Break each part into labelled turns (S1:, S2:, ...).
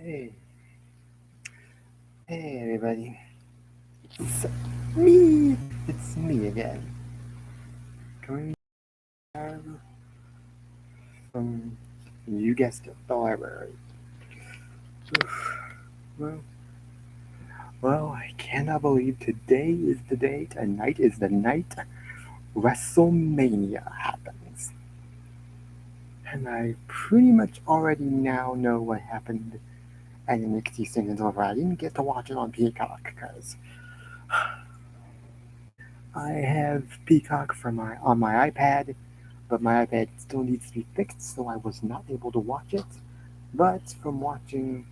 S1: Hey, hey everybody. It's me. It's me again. Coming from, you guessed it, the library. Oof. Well, I cannot believe today is the day, tonight is the night WrestleMania happens. And I pretty much already now know what happened at NXT Stand Over. I didn't get to watch it on Peacock because I have Peacock on my iPad, but my iPad still needs to be fixed, so I was not able to watch it. But from watching,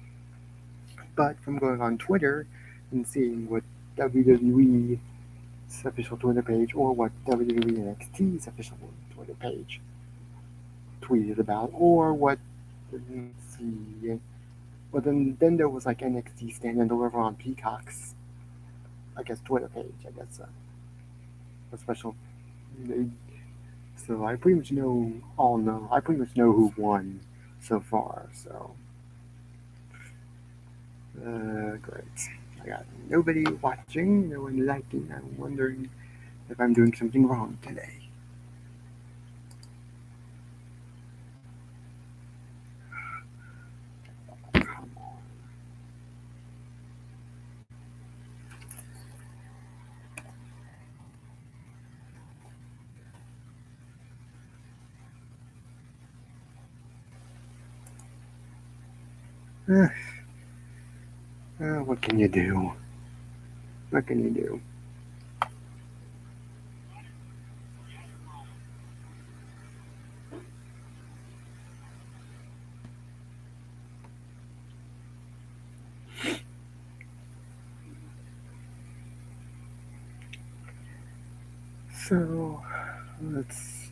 S1: but from going on Twitter and seeing what WWE's official Twitter page or what WWE NXT's official Twitter page tweeted about, or what let's see, well then there was like NXT Stand and Deliver on Peacock's, I guess, Twitter page, I guess, a special. So I pretty much know who won so far. So great. I got nobody watching, no one liking. I'm wondering if I'm doing something wrong today. Come on. What can you do? What can you do? So let's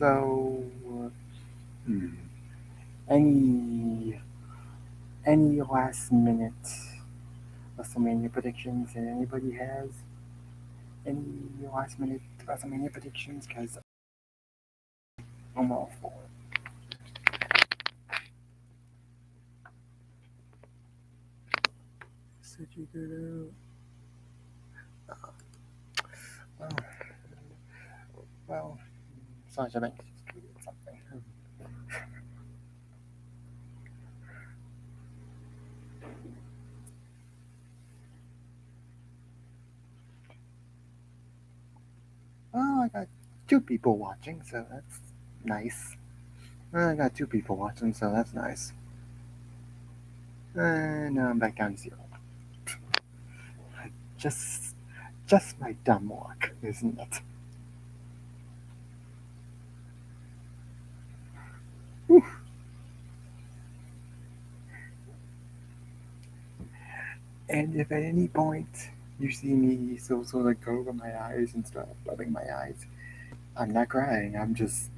S1: hmm. any last minute WrestleMania predictions that anybody has? Any last minute WrestleMania predictions? Because I'm all for it. Said you could. Well, well, Sasha Banks just tweeted something. Well, I got two people watching, so that's nice. I got two people watching, so that's nice. And now I'm back down to zero. Just, just my dumb luck, isn't it? Whew. And if at any point you see me so sort of go over my eyes and start rubbing my eyes, I'm not crying. I'm just,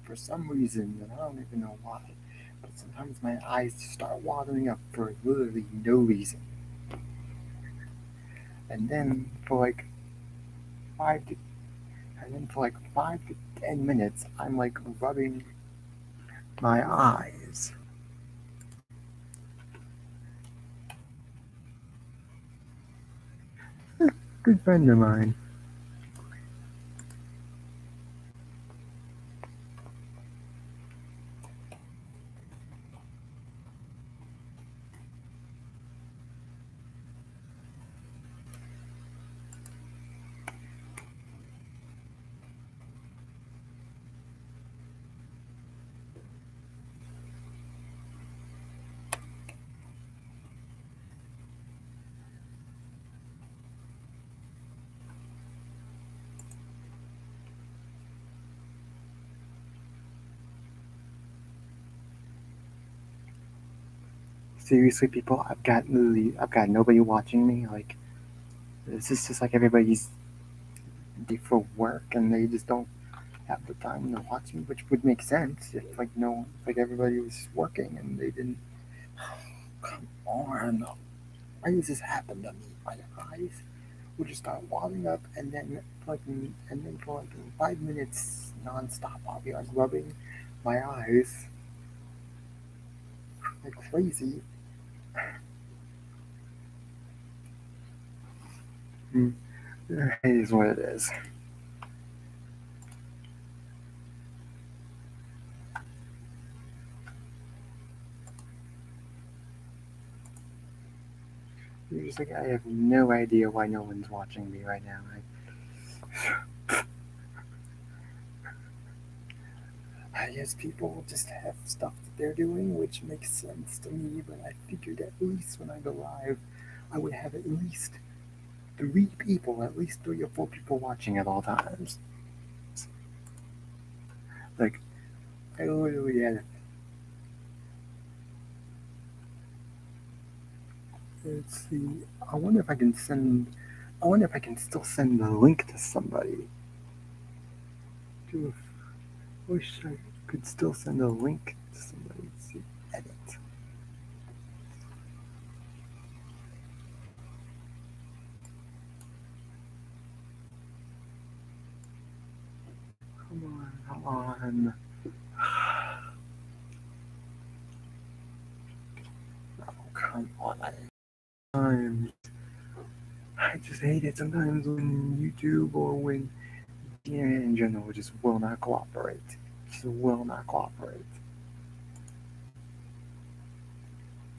S1: for some reason, and I don't even know why, but sometimes my eyes just start watering up for literally no reason. And then for like five to, and then for like 5 to 10 minutes, I'm like rubbing my eyes. Good friend of mine. Seriously, people, I've got nobody watching me. Like, this is just like everybody's for work, and they just don't have the time to watch me, which would make sense if like no, like everybody was working and they didn't. Come on, why does this happen to me? My eyes would just start watering up, and then for like 5 minutes nonstop, I'll be like rubbing my eyes like crazy. Mm, it is what it is. You're just like, I have no idea why no one's watching me right now. I guess people just have stuff that they're doing, which makes sense to me, but I figured at least when I go live, I would have at least three people, at least 3 or 4 people watching at all times. Like, I literally had, let's see, I wonder if I can send, I wonder if I can still send the link to somebody. To, wish I could still send a link to somebody. Let's see, edit. Come on, come on. Oh, come on. Sometimes I just hate it sometimes when YouTube or when the internet in general just will not cooperate. Just will not cooperate.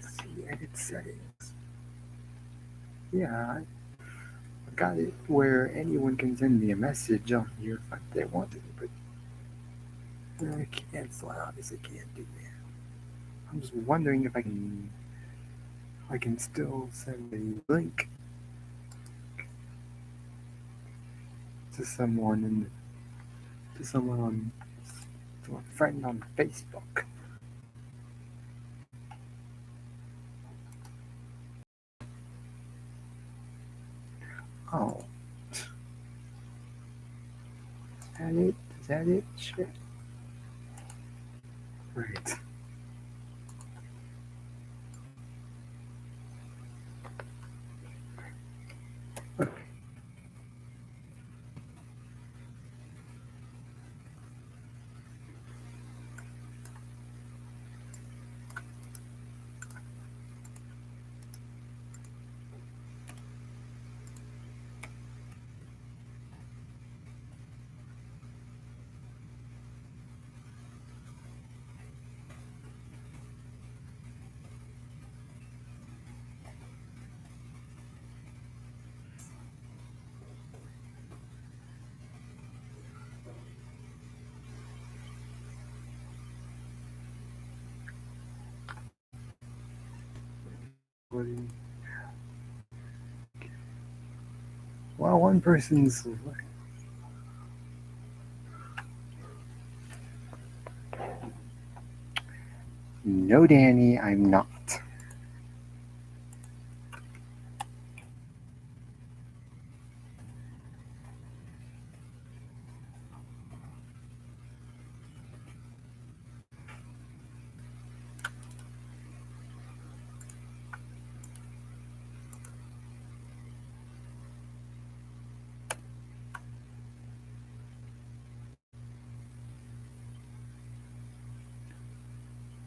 S1: Let's see, edit settings. Yeah, I got it where anyone can send me a message on here if they want to, but I can't, so I obviously can't do that. I'm just wondering if I can still send a link to someone and to someone on to a friend on Facebook. Oh, is that it? Is that it? Shit. Right. Well, one person's. No, Danny, I'm not.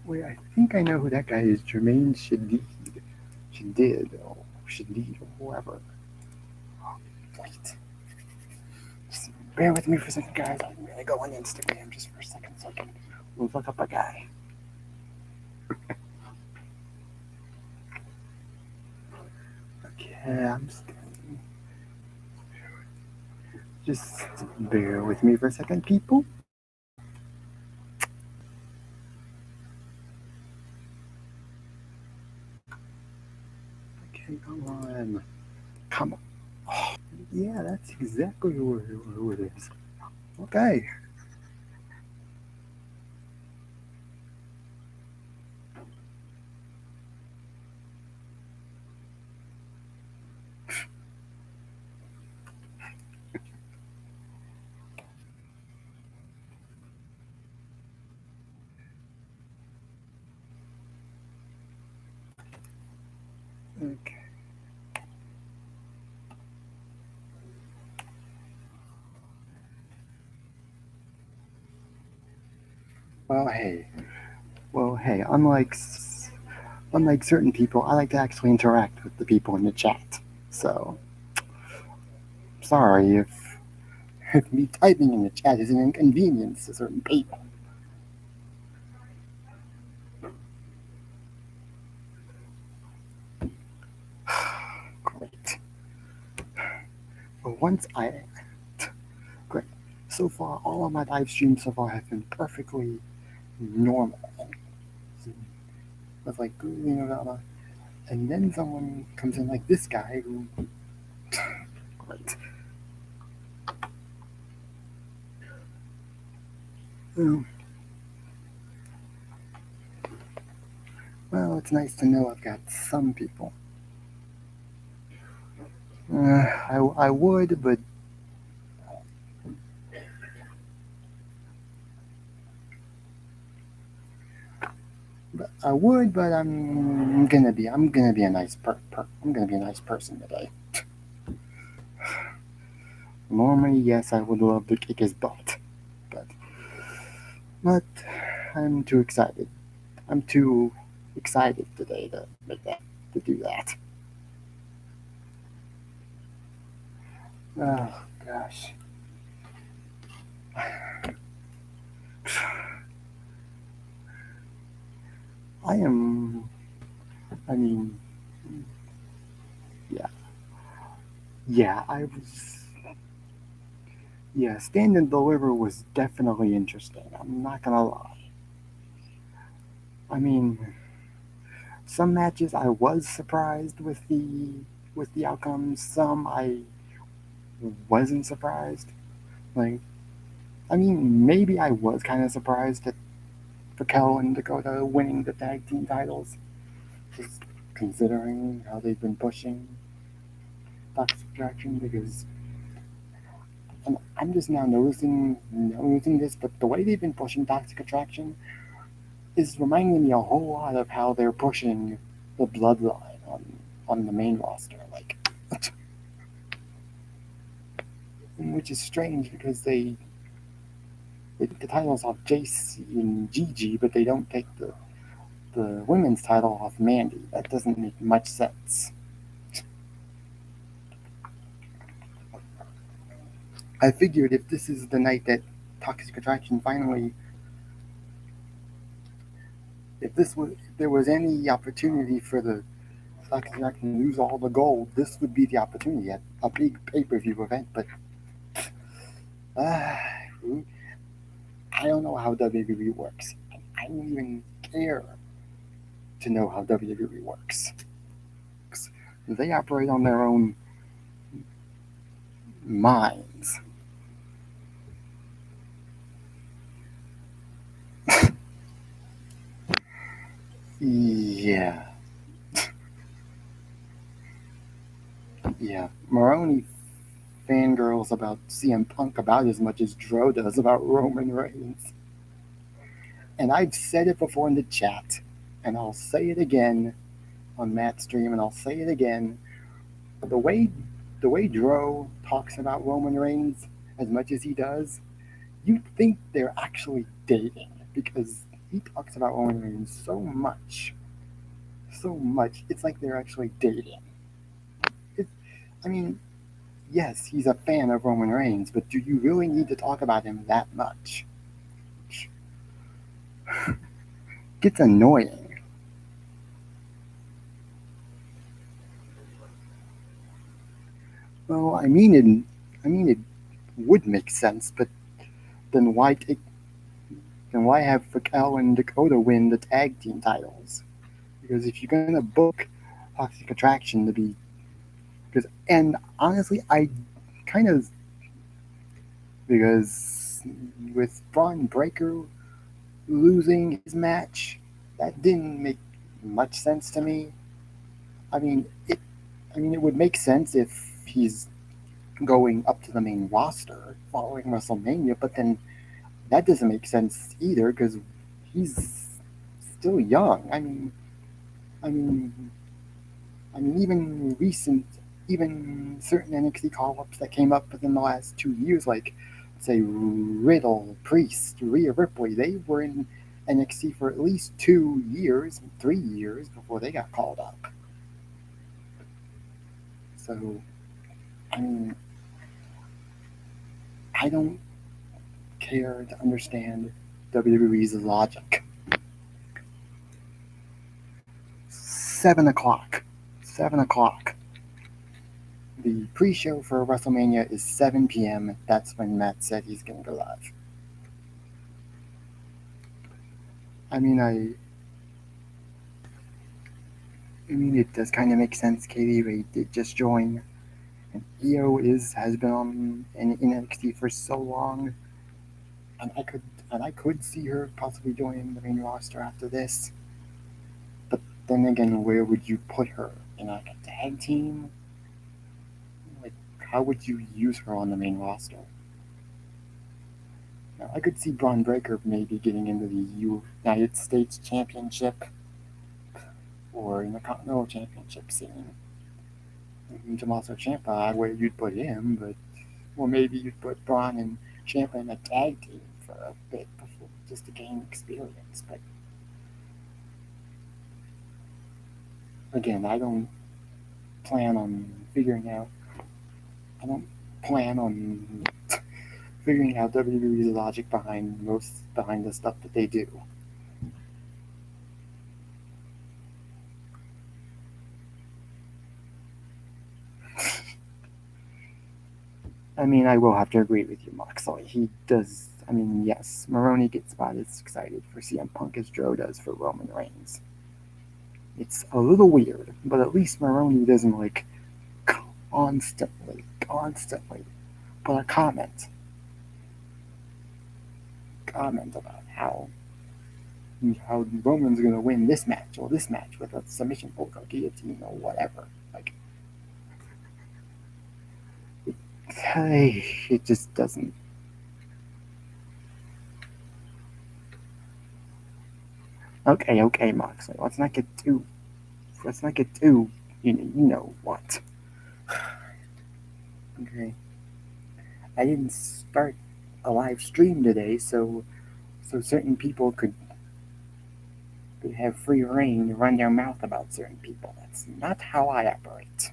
S1: Wait, I think I know who that guy is. Jermaine Shadid. Shadid. Or Shadid, or whoever. Oh, wait. Just bear with me for a second, guys. I'm going to go on Instagram just for a second so I can look up a guy. Okay, I'm just bear with me for a second, people. Okay, come on. Come on. Yeah, that's exactly who it is. Okay. Okay. Well, hey. Well, hey. Unlike certain people, I like to actually interact with the people in the chat. So sorry if me typing in the chat is an inconvenience to certain people. Great. But once I great. So far, all of my live streams so far have been perfectly normal. With like and then someone comes in like this guy who great. Oh, well, it's nice to know I've got some people. I would, but I'm gonna be a nice I'm gonna be a nice person today. Normally, yes, I would love to kick his butt, but but I'm too excited. I'm too excited today to do that. Oh gosh, I am. I mean, yeah, yeah. I was. Yeah, Stand and Deliver was definitely interesting. I'm not gonna lie. I mean, some matches I was surprised with the outcomes. Some I wasn't surprised. Like, I mean, maybe I was kind of surprised at Raquel and Dakota winning the tag team titles, just considering how they've been pushing Toxic Attraction. Because I'm just now noticing this, but the way they've been pushing Toxic Attraction is reminding me a whole lot of how they're pushing the Bloodline on the main roster. Like, which is strange because they take the titles off Jace and Gigi, but they don't take the women's title off Mandy. That doesn't make much sense. I figured if this is the night that Toxic Attraction finally, if there was any opportunity for the Toxic Attraction to lose all the gold, this would be the opportunity at a big pay-per-view event. But uh, I don't know how WWE works. I don't even care to know how WWE works. They operate on their own minds. Yeah, yeah. Maroney fangirls about CM Punk about as much as Dro does about Roman Reigns. And I've said it before in the chat, and I'll say it again on Matt's stream, and I'll say it again. The way the way Dro talks about Roman Reigns as much as he does, you'd think they're actually dating because he talks about Roman Reigns so much. It's like they're actually dating. It, I mean, yes, he's a fan of Roman Reigns, but do you really need to talk about him that much? Gets annoying. Well, I mean it would make sense, but then why take, then why have Raquel and Dakota win the tag team titles? Because if you're gonna book Toxic Attraction to be, because and honestly, I kind of because with Braun Breaker losing his match, that didn't make much sense to me. I mean, it. I mean, it would make sense if he's going up to the main roster following WrestleMania, but then that doesn't make sense either because he's still young. I mean, even even certain NXT call-ups that came up within the last 2 years, like say Riddle, Priest, Rhea Ripley, they were in NXT for at least 2 years, 3 years before they got called up. So, I mean, I don't care to understand WWE's logic. 7 o'clock. 7 o'clock. The pre-show for WrestleMania is 7 p.m. That's when Matt said he's going to go live. I mean, it does kind of make sense. Katie Ray did just join, and Io has been on in NXT for so long, and I could see her possibly joining the main roster after this. But then again, where would you put her? In like a tag team? Like, how would you use her on the main roster? Now, I could see Braun Breaker maybe getting into the United States Championship or in the Continental Championship scene. And Tommaso Ciampa, where you'd put him, but or maybe you'd put Braun and Ciampa in a tag team for a bit before, just to gain experience. But again, I don't plan on figuring out. I don't plan on figuring out WWE's logic behind the stuff that they do. I mean, I will have to agree with you, Moxley. He does. I mean, yes, Maroney gets about as excited for CM Punk as Joe does for Roman Reigns. It's a little weird, but at least Maroney doesn't like constantly put a comment about how Roman's gonna win this match or this match with a submission hold or guillotine or whatever. Like, it just doesn't. Okay, Moxley. Let's not get too. You know what? Okay. I didn't start a live stream today, so certain people could have free reign to run their mouth about certain people. That's not how I operate.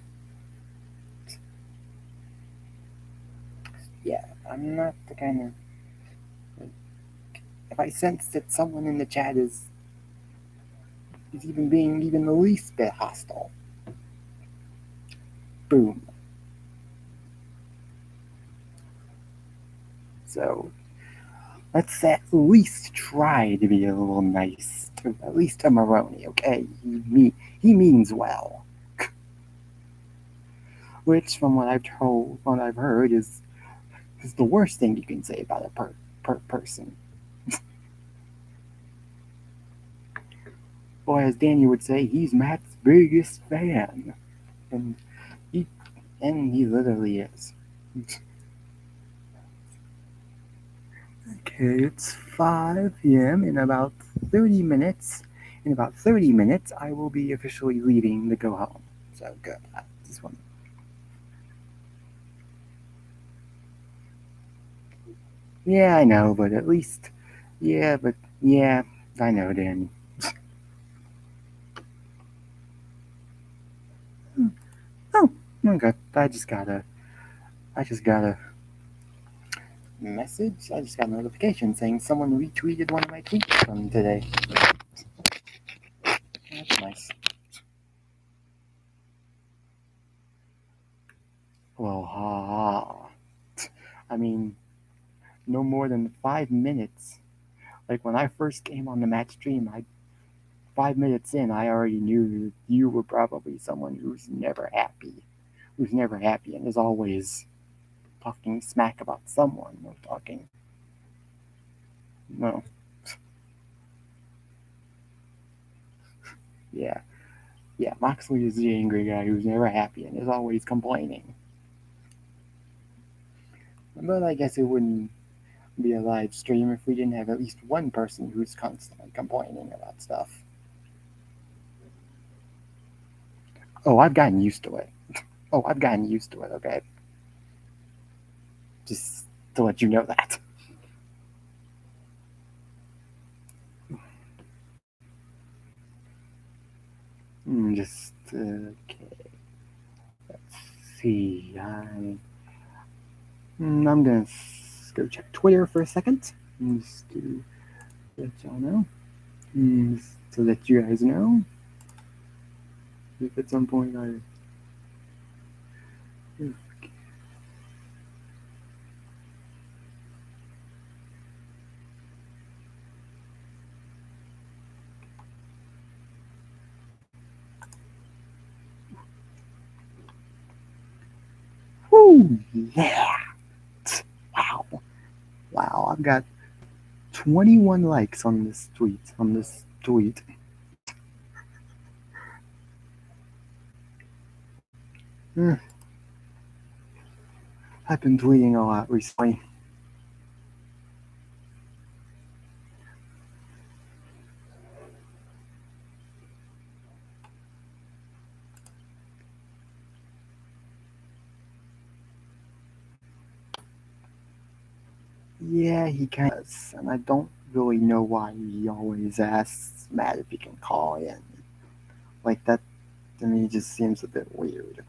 S1: Yeah, I'm not the kind of. If I sense that someone in the chat is even being even the least bit hostile, boom. So let's at least try to be a little nice to at least to Maroney, okay? He means well. Which, from what I've heard, is the worst thing you can say about a person. Or as Danny would say, he's Matt's biggest fan, and he literally is. Okay, it's 5 p.m. In about 30 minutes. In about 30 minutes, I will be officially leaving to go home. So good. I just want. Yeah, I know, but at least. Yeah, I know, Danny. Oh, okay. I just got a message. I just got a notification saying someone retweeted one of my tweets from today. That's nice. Well, I mean, no more than 5 minutes. Like when I first came on the match stream, 5 minutes in, I already knew that you were probably someone who's never happy, and is always talking smack about someone or talking. No, yeah, Moxley is the angry guy who's never happy and is always complaining. But I guess it wouldn't be a live stream if we didn't have at least one person who's constantly complaining about stuff. Oh, I've gotten used to it. Okay? Just to let you know that. Just, okay. Let's see. I'm gonna go check Twitter for a second, just to let y'all know, just to let you guys know if at some point I. Woo! Yeah! Wow! Wow! I've got 21 likes on this tweet. Hmm, I've been tweeting a lot recently. Yeah, he kind of does, and I don't really know why he always asks Matt if he can call in. Like that to me just seems a bit weird.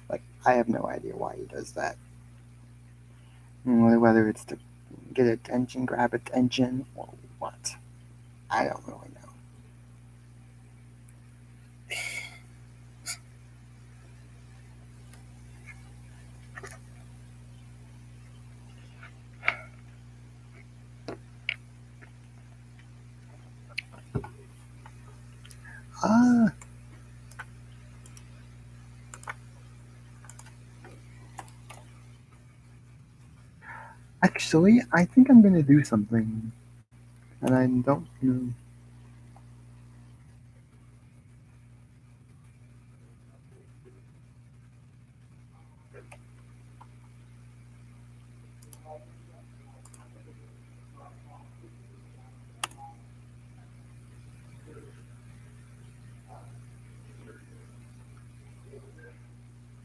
S1: Like I have no idea why he does that. Whether it's to get attention, grab attention, or what, I don't really know. Uh, Actually, I think I'm gonna do something, and I don't know.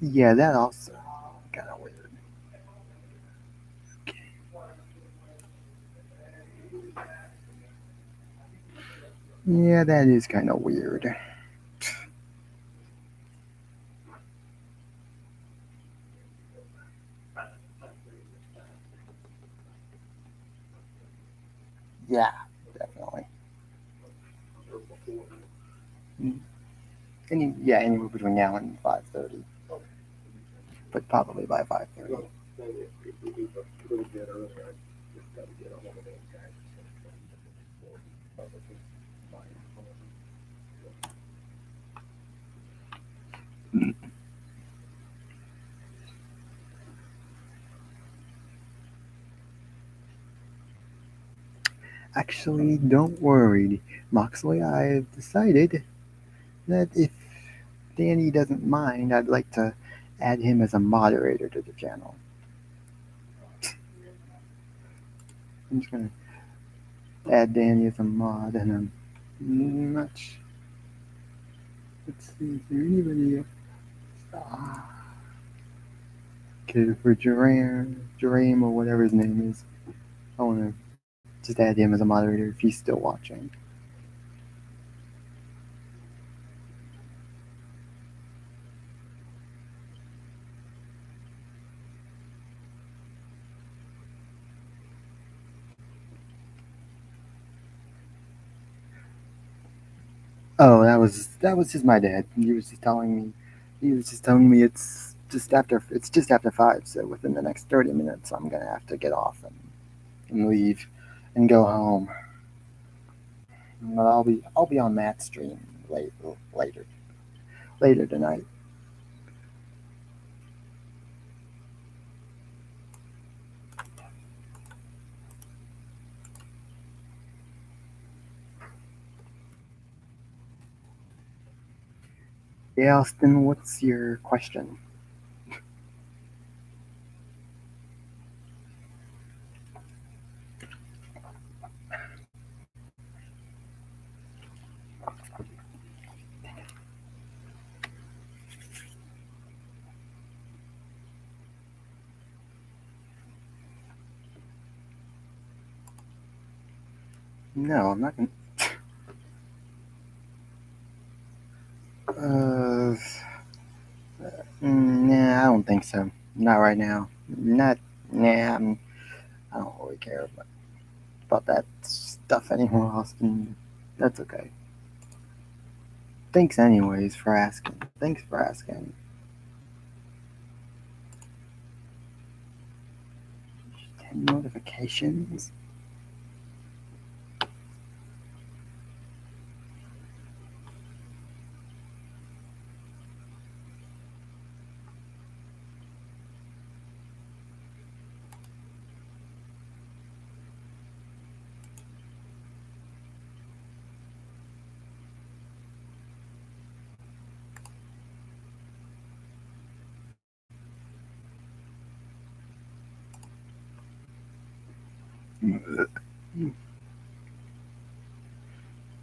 S1: Yeah, that also kind of weird. Yeah, that is kind of weird. Yeah, definitely. Mm, anywhere between now and 5:30, but probably by 5:30. Actually, don't worry, Moxley. I've decided that if Danny doesn't mind, I'd like to add him as a moderator to the channel. I'm just gonna add Danny as a mod, and I'm not. Let's see, is there anybody else? Okay, for Jerame or whatever his name is, I want to just add him as a moderator if he's still watching. Oh, that was just my dad. He was just telling me it's just after 5, so within the next 30 minutes I'm gonna have to get off and leave and go home. But I'll be on Matt's stream later later tonight. Yeah, Austin, what's your question? No, I'm not gonna. Uh, nah, I don't think so. Not right now. Not Nah, I don't really care about that stuff anymore, Austin. That's okay. Thanks, anyways, for asking. Thanks for asking. 10 notifications?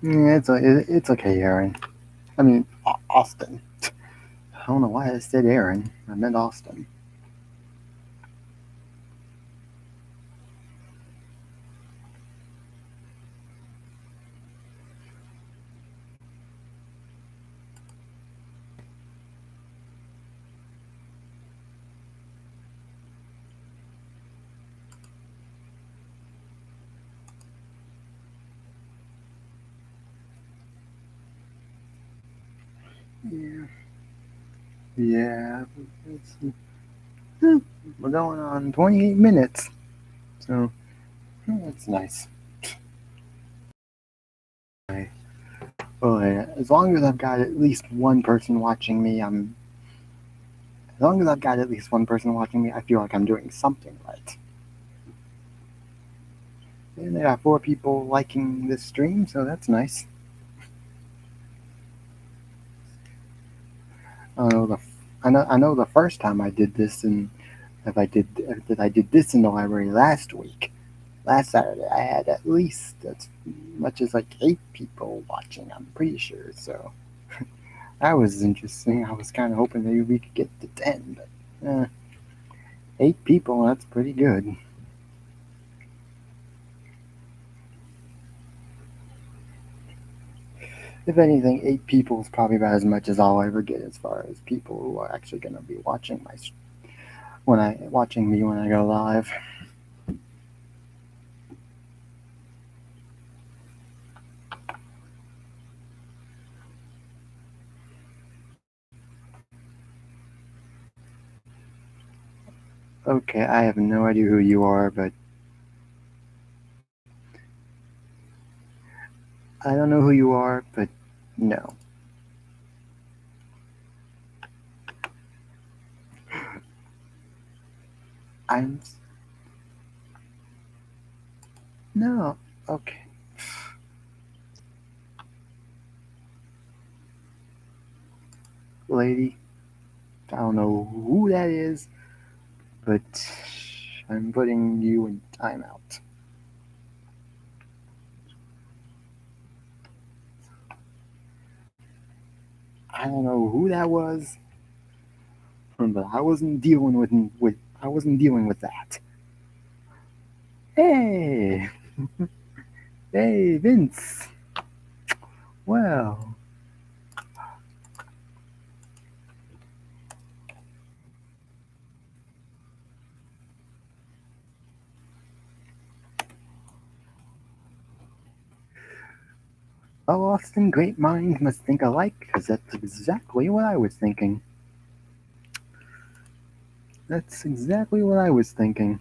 S1: Yeah, it's okay, Aaron. I mean, Austin. I don't know why I said Aaron. I meant Austin. Yeah, yeah. We're going on 28 minutes, so that's nice. Well, as long as I've got at least one person watching me, as long as I've got at least one person watching me, I feel like I'm doing something right. And I got 4 people liking this stream, so that's nice. I know the first time I did this, and if I did that I did this in the library last week, last Saturday, I had at least as much as like 8 people watching. I'm pretty sure. So that was interesting. I was kind of hoping maybe we could get to 10, but 8 people, that's pretty good. If anything, 8 people is probably about as much as I'll ever get as far as people who are actually going to be watching watching me when I go live. Okay, I have no idea who you are, but I don't know who you are, but no. I'm no. Okay, lady. I don't know who that is, but I'm putting you in timeout. I don't know who that was, but I wasn't dealing with that. Hey, hey, Vince. Well, oh, Austin, great minds must think alike, because that's exactly what I was thinking. That's exactly what I was thinking.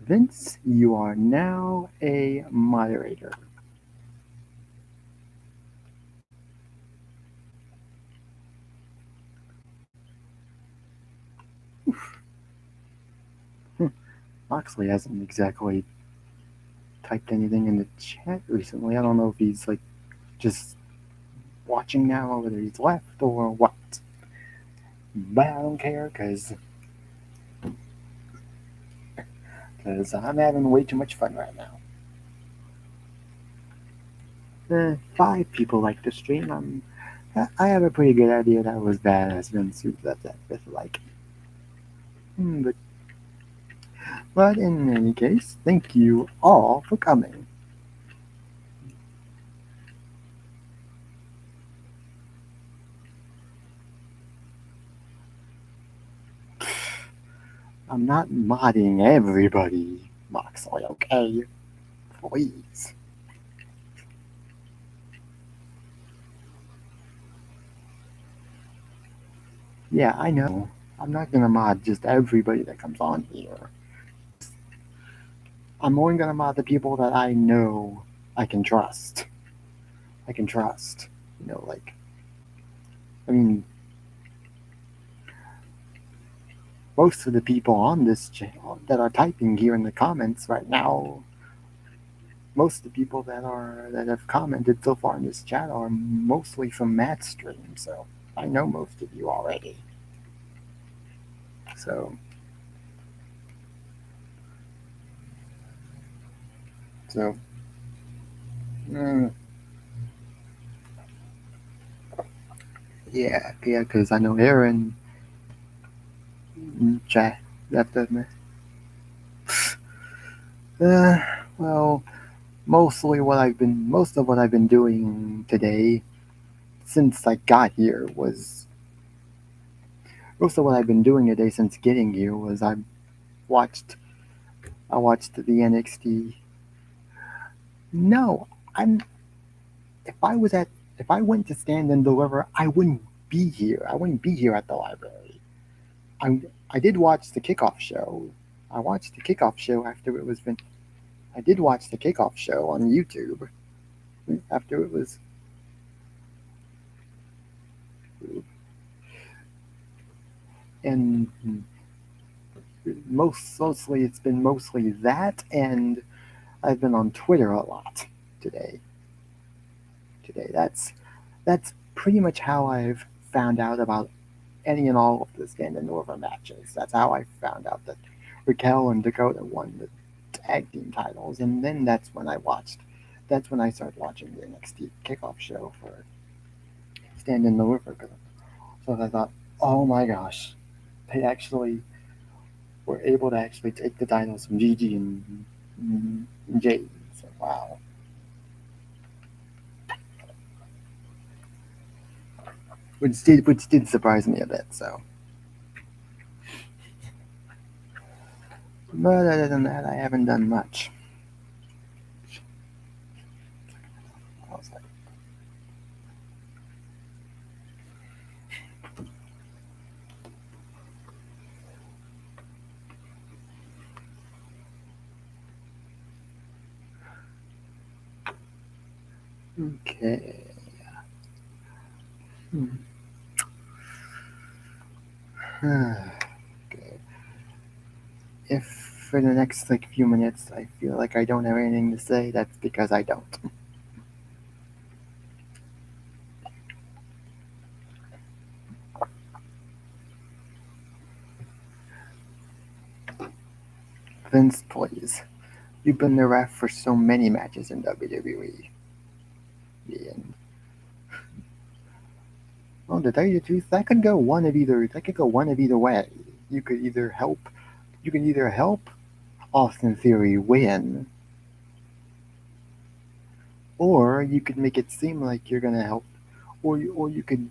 S1: Vince, you are now a moderator. Moxley hasn't exactly typed anything in the chat recently. I don't know if he's like just watching now or whether he's left or what. But I don't care because I'm having way too much fun right now. 5 people like the stream. I have a pretty good idea that was bad as Vince that with like. But in any case, thank you all for coming. I'm not modding everybody, Moxley, okay? Please. Yeah, I know. I'm not gonna mod just everybody that comes on here. I'm only gonna mod the people that I know I can trust. I can trust. Like, I mean, most of the people on this channel that are typing here in the comments right now, most of the people that have commented so far in this chat are mostly from Matt's stream, so I know most of you already. So, so, mm, yeah, because I know Aaron, chat, after me. Uh, well, most of what I've been doing today since I got here was most of what I've been doing today since getting here was watched I watched the NXT. No, I'm if I was at if I went to Stand and Deliver, I wouldn't be here. I wouldn't be here at the library. I did watch the kickoff show. I watched the kickoff show after it was been. I did watch the kickoff show on YouTube after it was. And mostly it's been mostly that, and I've been on Twitter a lot today. That's pretty much how I've found out about any and all of the Stand and Deliver matches. That's how I found out that Raquel and Dakota won the tag team titles, and then that's when I watched. That's when I started watching the NXT kickoff show for Stand and Deliver. So I thought, oh my gosh, they actually were able to actually take the titles from Gigi and Jade. So wow. Which did surprise me a bit. So, but other than that, I haven't done much. I was like, okay. Okay. If for the next few minutes I feel like I don't have anything to say, that's because I don't. Vince, please. You've been the ref for so many matches in WWE. And well, to tell you the truth, that could go one of either. That could go one of either way. You could either help. You can either help Austin Theory win, or you could make it seem like you're gonna help, or you could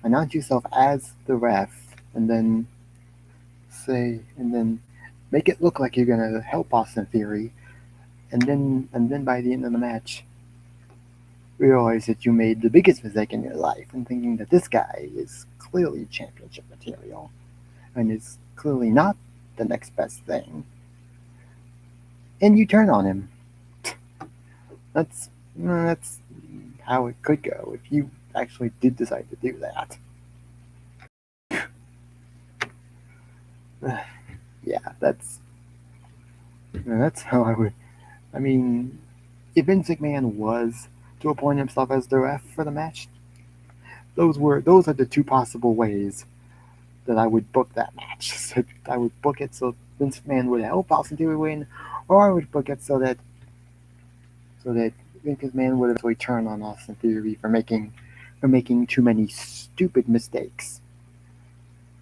S1: announce yourself as the ref, and then and then make it look like you're gonna help Austin Theory, and then by the end of the match, realize that you made the biggest mistake in your life in thinking that this guy is clearly championship material, and is clearly not the next best thing, and you turn on him. That's how it could go if you actually did decide to do that. Yeah, that's how I would. I mean, if Vince McMahon was to appoint himself as the ref for the match, those are the two possible ways that I would book that match. So I would book it so Vince McMahon would help Austin Theory win, or I would book it so that Vince McMahon would eventually turn on Austin Theory for making too many stupid mistakes.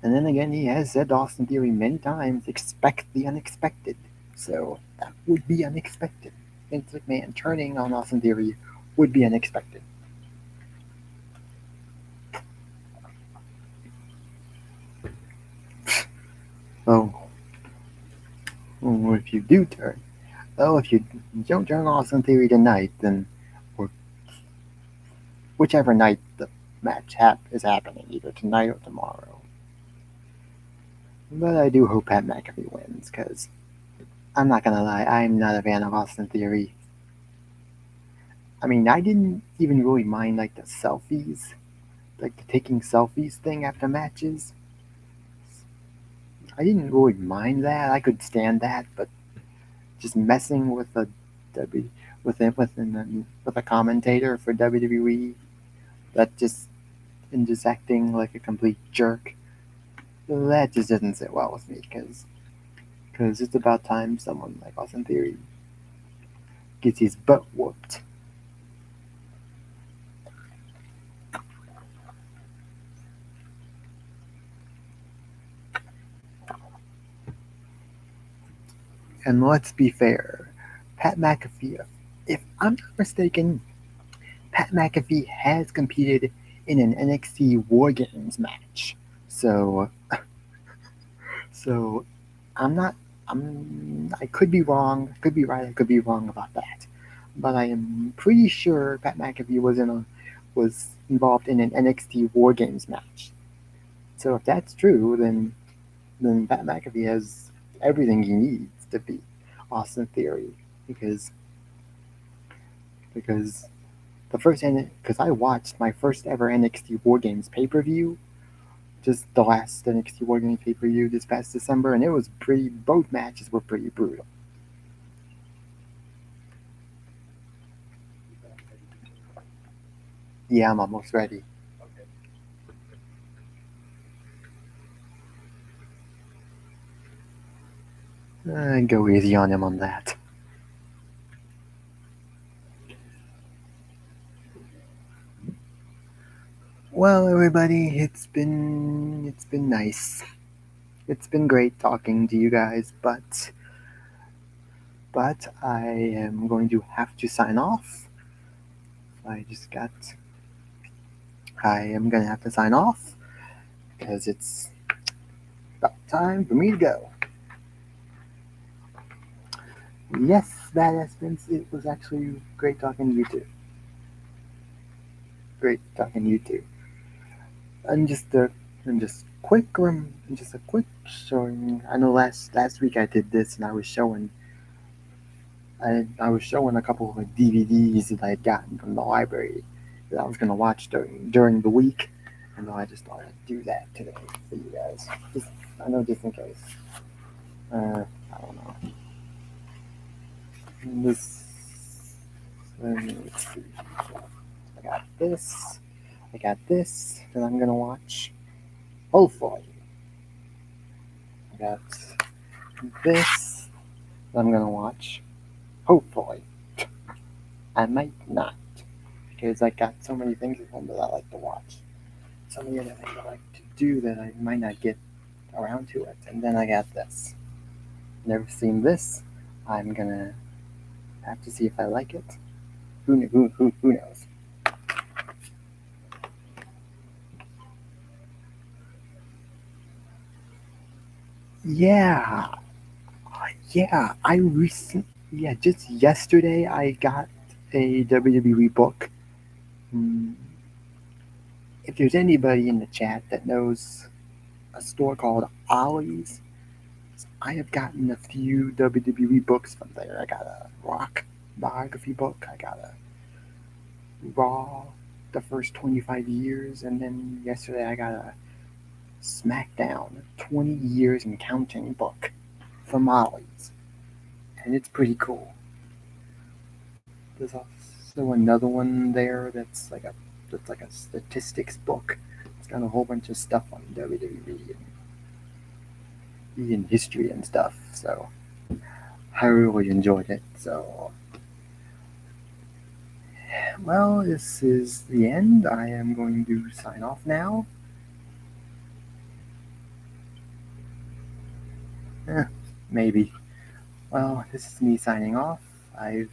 S1: And then again, he has said to Austin Theory many times, expect the unexpected. So that would be unexpected. Vince McMahon turning on Austin Theory would be unexpected. if you do turn, though, if you don't turn Austin Theory tonight, then or whichever night the is happening, either tonight or tomorrow. But I do hope Pat McAfee wins, because I'm not gonna lie, I'm not a fan of Austin Theory. I mean, I didn't even really mind like the selfies, like the taking selfies thing after matches. I didn't really mind that. I could stand that, but just messing with a W with a commentator for WWE that just acting like a complete jerk, that just doesn't sit well with me, because it's about time someone like Austin Theory gets his butt whooped. And let's be fair, Pat McAfee, if I'm not mistaken, Pat McAfee has competed in an NXT War Games match. So, so I'm not. I could be wrong. Could be right. I could be wrong about that. But I am pretty sure Pat McAfee was involved in an NXT War Games match. So if that's true, then Pat McAfee has everything he needs to beat Austin Theory, because because because I watched my first ever NXT War Games pay per view, just the last NXT War Games pay per view this past December, and it was pretty. Both matches were pretty brutal. Yeah, I'm almost ready. Go easy on him on that. Well, everybody, it's been nice. It's been great talking to you guys, but I am going to have to sign off. I just got. I am gonna have to sign off because it's about time for me to go. Yes, Badass Vince, it was actually great talking to you too. Great talking to you too. And just a quick showing. I know last week I did this and I was showing a couple of like DVDs that I had gotten from the library that I was gonna watch during the week, and I just thought I'd do that today for you guys. Just I know just in case. I don't know. This. Let's see. I got this. I got this that I'm gonna watch. Hopefully, I got this that I'm gonna watch. Hopefully, I might not, because I got so many things at home that I like to watch. So many other things I like to do that I might not get around to it. And then I got this. Never seen this. I'm gonna have to see if I like it. Who knows? Yeah, yeah. Just yesterday I got a WWE book. Hmm, if there's anybody in the chat that knows a store called Ollie's, I have gotten a few WWE books from there. I got a Rock biography book. I got a Raw, the first 25 years, and then yesterday I got a SmackDown 20 years and counting book from Ollie's, and it's pretty cool. There's also another one there that's like a statistics book. It's got a whole bunch of stuff on WWE and history and stuff. So I really enjoyed it. So well, this is the end. I am going to sign off now. Eh, maybe. Well, this is me signing off. I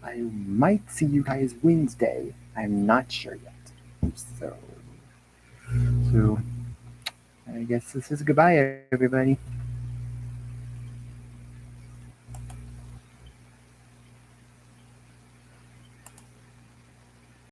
S1: I might see you guys Wednesday. I'm not sure yet. So I guess this is goodbye, everybody.